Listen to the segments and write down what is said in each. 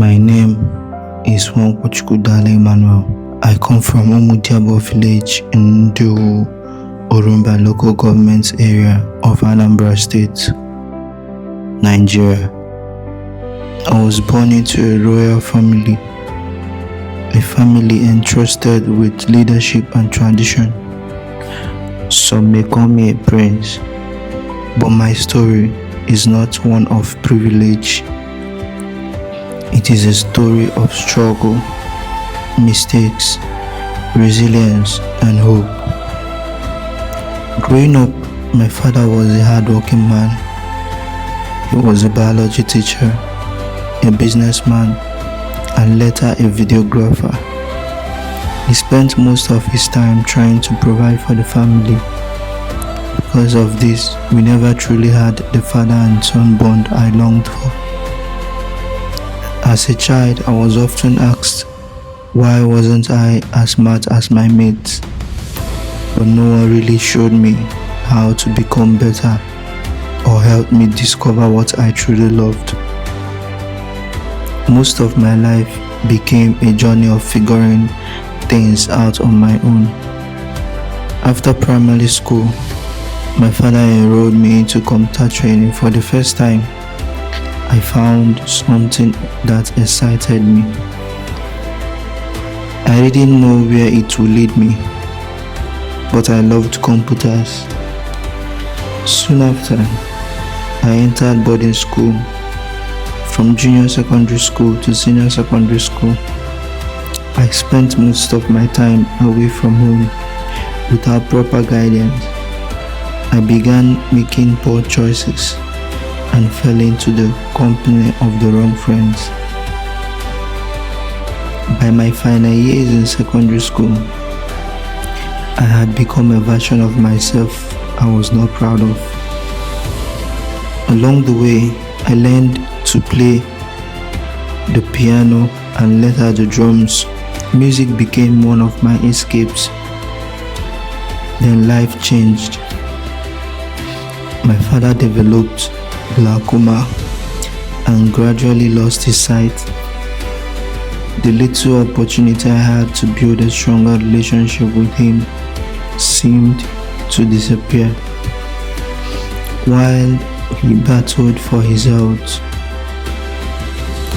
My name is Dale Emmanuel. I come from Umudiabo village in the Orumba local government area of Anambra State, Nigeria. I was born into a royal family, a family entrusted with leadership and tradition. Some may call me a prince, but my story is not one of privilege. It is a story of struggle, mistakes, resilience, and hope. Growing up, my father was a hardworking man. He was a biology teacher, a businessman, and later a videographer. He spent most of his time trying to provide for the family. Because of this, we never truly had the father and son bond I longed for. As a child, I was often asked why wasn't I as smart as my mates, but no one really showed me how to become better or helped me discover what I truly loved. Most of my life became a journey of figuring things out on my own. After primary school, my father enrolled me into computer training for the first time. I found something that excited me. I didn't know where it would lead me, but I loved computers. Soon after, I entered boarding school. From junior secondary school to senior secondary school, I spent most of my time away from home without proper guidance. I began making poor choices and fell into the company of the wrong friends. By my final years in secondary school, I had become a version of myself I was not proud of. Along the way, I learned to play the piano and later the drums. Music became one of my escapes. Then life changed. My father developed glaucoma and gradually lost his sight. The little opportunity I had to build a stronger relationship with him seemed to disappear. While he battled for his health,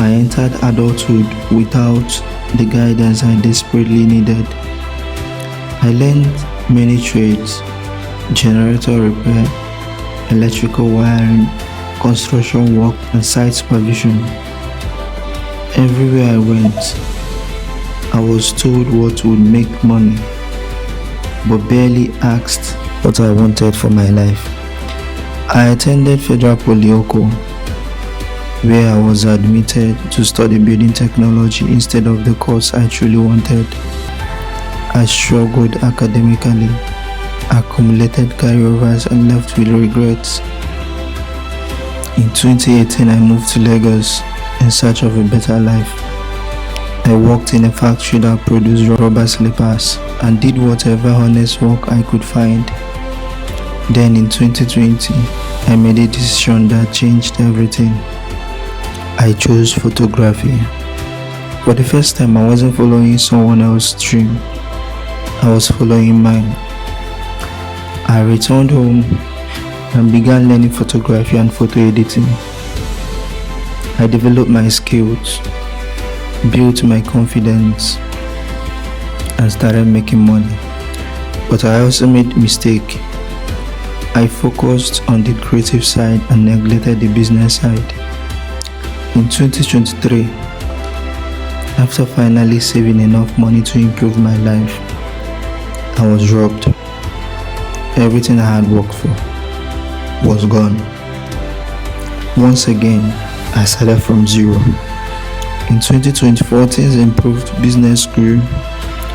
I entered adulthood without the guidance I desperately needed. I learned many trades: generator repair, electrical wiring, construction work, and site supervision. Everywhere I went, I was told what would make money, but barely asked what I wanted for my life. I attended Federal Polyoko, where I was admitted to study building technology instead of the course I truly wanted. I struggled academically, accumulated carryovers, and left with regrets. In 2018, I moved to Lagos in search of a better life. I worked in a factory that produced rubber slippers and did whatever honest work I could find. Then in 2020, I made a decision that changed everything. I chose photography. For the first time, I wasn't following someone else's dream. I was following mine. I returned home and began learning photography and photo editing. I developed my skills, built my confidence, and started making money. But I also made a mistake. I focused on the creative side and neglected the business side. In 2023, after finally saving enough money to improve my life, I was robbed. Everything I had worked for was gone. Once again, I started from zero. In 2024, things improved, business grew,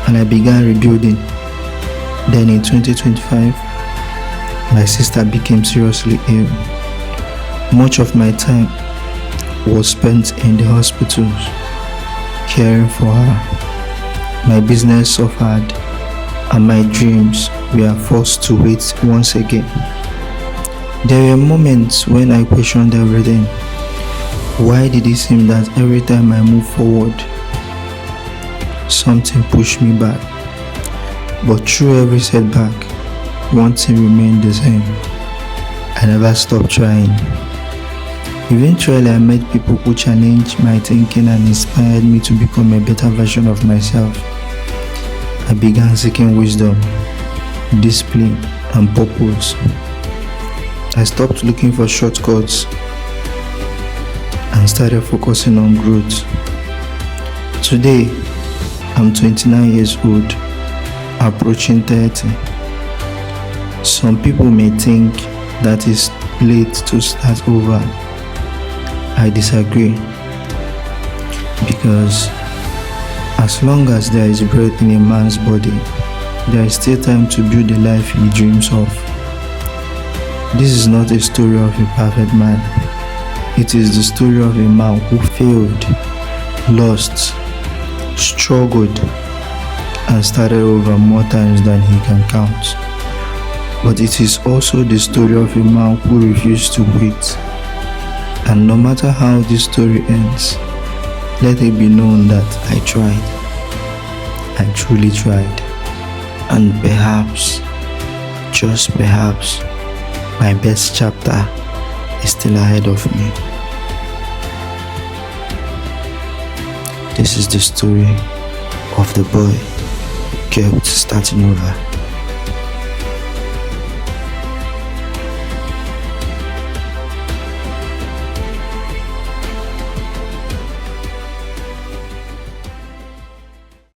and I began rebuilding. Then in 2025, my sister became seriously ill. Much of my time was spent in the hospitals, caring for her. My business suffered, and my dreams were forced to wait once again. There were moments when I questioned everything. Why did it seem that every time I move forward, something pushed me back? But through every setback, one thing remained the same. I never stopped trying. Eventually, I met people who challenged my thinking and inspired me to become a better version of myself. I began seeking wisdom, discipline, and purpose. I stopped looking for shortcuts and started focusing on growth. Today, I'm 29 years old, approaching 30. Some people may think that it's late to start over. I disagree, because as long as there is breath in a man's body, there is still time to build the life he dreams of. This is not a story of a perfect man. It is the story of a man who failed, lost, struggled, and started over more times than he can count. But it is also the story of a man who refused to quit. And no matter how this story ends, let it be known that I tried. I truly tried. And perhaps, just perhaps, my best chapter is still ahead of me. This is the story of the boy kept starting over.